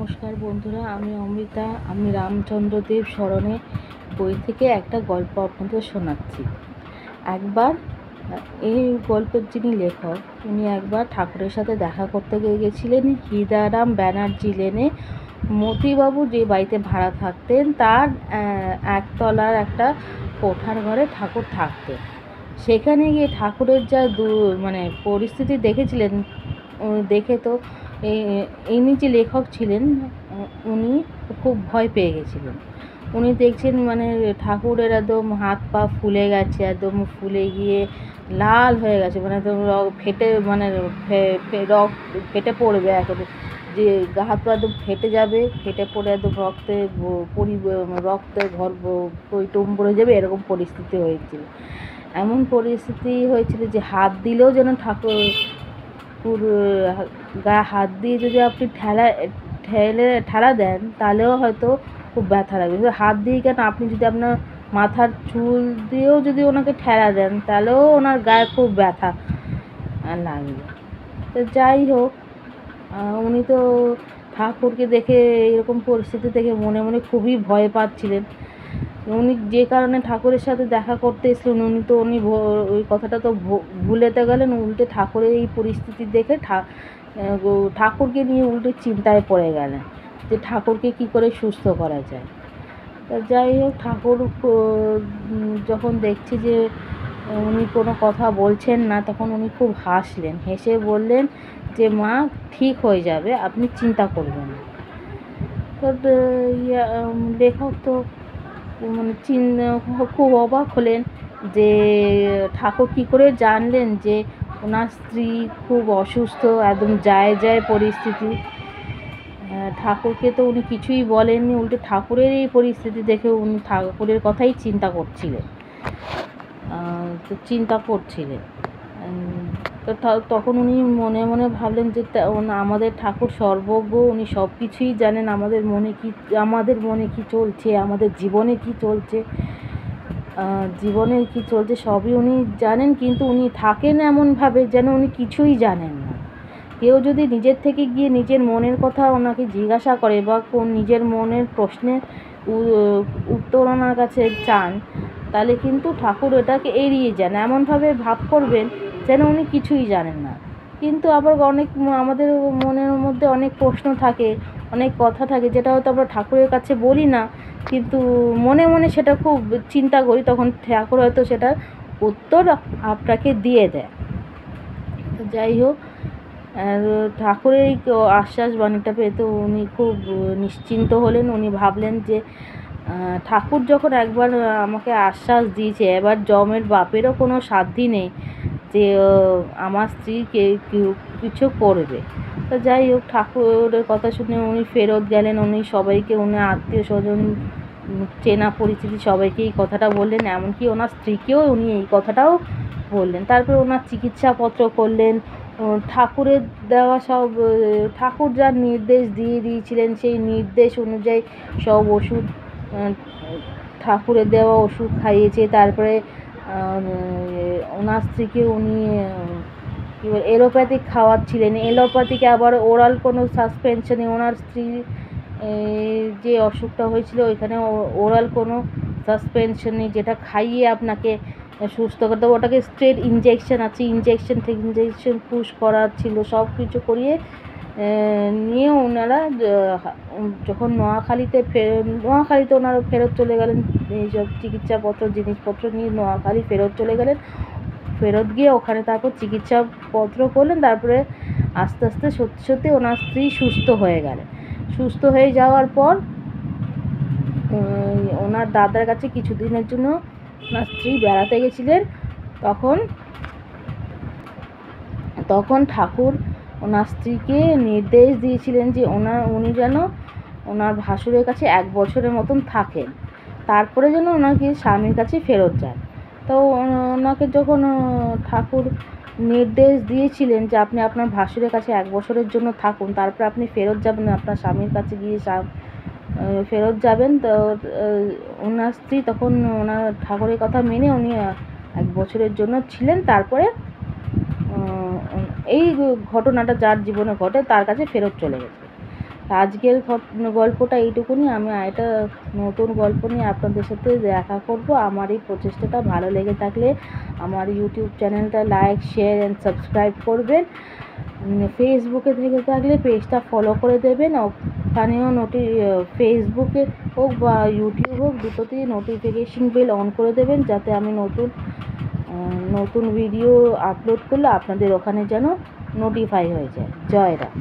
নমস্কার বন্ধুরা, আমি অমৃতা। আমি রামচন্দ্রদেব স্মরণে বই থেকে একটা গল্প আপনাদের শোনাচ্ছি। একবার এই গল্পের যিনি লেখক, উনি একবার ঠাকুরের সাথে দেখা করতে গিয়েছিলেন হীরারাম ব্যানার্জি লেনে। মতিবাবু যে বাড়িতে ভাড়া থাকতেন তার একতলার একটা কোঠার ঘরে ঠাকুর থাকতেন। সেখানে গিয়ে ঠাকুরের যা পরিস্থিতি দেখেছিলেন, দেখে তো ইনি যে লেখক ছিলেন উনি খুব ভয় পেয়ে গেছিলেন। উনি দেখছেন ঠাকুরের একদম হাত পা ফুলে গেছে, একদম ফুলে গিয়ে লাল হয়ে গেছে, একদম ফেটে রক্ত ফেটে পড়বে, একেবারে যে হাত পা একদম ফেটে যাবে, ফেটে পড়ে একদম রক্তে ঘর টইটুম্বুর হয়ে যাবে, এরকম পরিস্থিতি হয়েছিল। এমন পরিস্থিতি হয়েছিল যে হাত দিলেও যেন ঠাকুর গায়ে হাত দিয়ে যদি আপনি ঠেলা দেন তাহলেও হয়তো খুব ব্যথা লাগবে। হাত দিয়ে কেন, আপনি যদি আপনার মাথার চুল দিয়েও যদি ওনাকে ঠেলা দেন তাহলেও ওনার গায়ে খুব ব্যথা লাগবে। তো যাই হোক, উনি তো ঠাকুরকে দেখে, এরকম পরিস্থিতি দেখে মনে মনে খুবই ভয় পাচ্ছিলেন। উনি যে কারণে ঠাকুরের সাথে দেখা করতে এসেছিলেন, উনি ওই কথাটা তো ভুলেতে গেলেন, উল্টে ঠাকুরের এই পরিস্থিতি দেখে ঠাকুরকে নিয়ে উল্টে চিন্তায় পড়ে গেলেন যে ঠাকুরকে কি করে সুস্থ করা যায়। তা যাই হোক, ঠাকুর যখন দেখছে যে উনি কোনো কথা বলছেন না, তখন উনি খুব হাসলেন, হেসে বললেন যে মা, ঠিক হয়ে যাবে, আপনি চিন্তা করবেন না। তো লেখক তো খুব অবাক হলেন যে ঠাকুর কী করে জানলেন যে ওনার স্ত্রী খুব অসুস্থ, একদম যায় পরিস্থিতি। ঠাকুরকে তো উনি কিছুই বলেননি, উল্টে ঠাকুরের এই পরিস্থিতি দেখে উনি ঠাকুরের কথাই চিন্তা করছিলেন। তো তখন উনি মনে মনে ভাবলেন যে আমাদের ঠাকুর সর্বজ্ঞ, উনি সব কিছুই জানেন, আমাদের মনে কি চলছে, আমাদের জীবনে কি চলছে, সবই উনি জানেন। কিন্তু উনি থাকেন এমনভাবে যেন উনি কিছুই জানেন না। কেউ যদি নিজের থেকে গিয়ে নিজের মনের কথা ওনাকে জিজ্ঞাসা করে বা নিজের মনের প্রশ্নের উত্তর ওনার কাছে চান, তাহলে কিন্তু ঠাকুর এটাকে এড়িয়ে যান, এমনভাবে ভাব করবেন যেন উনি কিছুই জানেন না। কিন্তু আবার আমাদের মনের মধ্যে অনেক প্রশ্ন থাকে, অনেক কথা থাকে, যেটা হয়তো আমরা ঠাকুরের কাছে বলি না, কিন্তু মনে মনে সেটা খুব চিন্তা করি, তখন ঠাকুর হয়তো সেটার উত্তর আপনাকে দিয়ে দেয়। তো যাই হোক, ঠাকুরের এই আশ্বাস বাণীটা পেয়ে তো উনি খুব নিশ্চিন্ত হলেন। উনি ভাবলেন যে ঠাকুর যখন একবার আমাকে আশ্বাস দিয়েছে, এবার যমের বাপেরও কোনো সাধ্য নেই যে আমার স্ত্রীকে কিছু করবে। তো যাই হোক, ঠাকুরের কথা শুনে উনি ফেরত গেলেন। উনি সবাইকে, উনি আত্মীয় স্বজন, চেনা পরিচিতি সবাইকে এই কথাটা বললেন, এমনকি ওনার স্ত্রীকেও উনি এই কথাটাও বললেন। তারপরে ওনার চিকিৎসাপত্র করলেন। ঠাকুরের দেওয়া সব, ঠাকুর যা নির্দেশ দিয়েছিলেন সেই নির্দেশ অনুযায়ী সব ওষুধ, ঠাকুরের দেওয়া ওষুধ খাইয়েছে। তারপরে ওনার স্ত্রীকে উনি এলোপ্যাথিক খাওয়াচ্ছিলেন। এলোপ্যাথিকে আবার ওরাল কোনো সাসপেনশনে, ওনার স্ত্রী যে অসুখটা হয়েছিল ওইখানে ওরাল কোনো সাসপেনশনে, যেটা খাইয়ে আপনাকে সুস্থ করতে হবে, ওটাকে স্ট্রেট ইঞ্জেকশন আছে, ইঞ্জেকশন পুশ করার ছিল, সব কিছু করিয়ে নিয়ে ওনারা যখন নোয়াখালীতে ওনারা ফেরত চলে গেলেন, এইসব চিকিৎসাপত্র জিনিসপত্র নিয়ে নোয়াখালী ফেরত চলে গেলেন। ফেরত গিয়ে ওখানে তারপর চিকিৎসাপত্র করলেন। তারপরে আস্তে আস্তে সত্যি ওনার স্ত্রী সুস্থ হয়ে গেলেন। সুস্থ হয়ে যাওয়ার পর ওনার দাদার কাছে কিছুদিনের জন্য ওনার স্ত্রী বেড়াতে গেছিলেন। তখন ঠাকুর ওনার স্ত্রীকে নির্দেশ দিয়েছিলেন যে উনি যেন ওনার ভাসুরের কাছে 1 বছরের মতন থাকেন, তারপরে যেন ওনাকে স্বামীর কাছে ফেরত যান। তো ওনাকে যখন ঠাকুর নির্দেশ দিয়েছিলেন যে আপনি আপনার ভাসুরের কাছে 1 বছরের জন্য থাকুন, তারপরে আপনি ফেরত যাবেন, আপনার স্বামীর কাছে গিয়ে ফেরত যাবেন, তো ওনার স্ত্রী তখন ওনার ঠাকুরের কথা মেনে উনি 1 বছরের জন্য ছিলেন। তারপরে এই ঘটনাটা যার জীবনে ঘটে তার কাছে ফেরত চলে গেছে। আজকের গল্পটা এইটুকুনি। আমি আরেকটা নতুন গল্প নিয়ে আপনাদের সাথে দেখা করব। আমার এই প্রচেষ্টাটা ভালো লেগে থাকলে আমার ইউটিউব চ্যানেলটা লাইক, শেয়ার অ্যান্ড সাবস্ক্রাইব করবেন। ফেসবুকে থেকে থাকলে পেজটা ফলো করে দেবেন। ওখানেও ফেসবুকে হোক বা ইউটিউব হোক, দুটোতেই নোটিফিকেশন বেল অন করে দেবেন, যাতে আমি নতুন ভিডিও আপলোড করলে আপনাদের ওখানে যেন নোটিফাই হয়ে যায়। জয় রাম।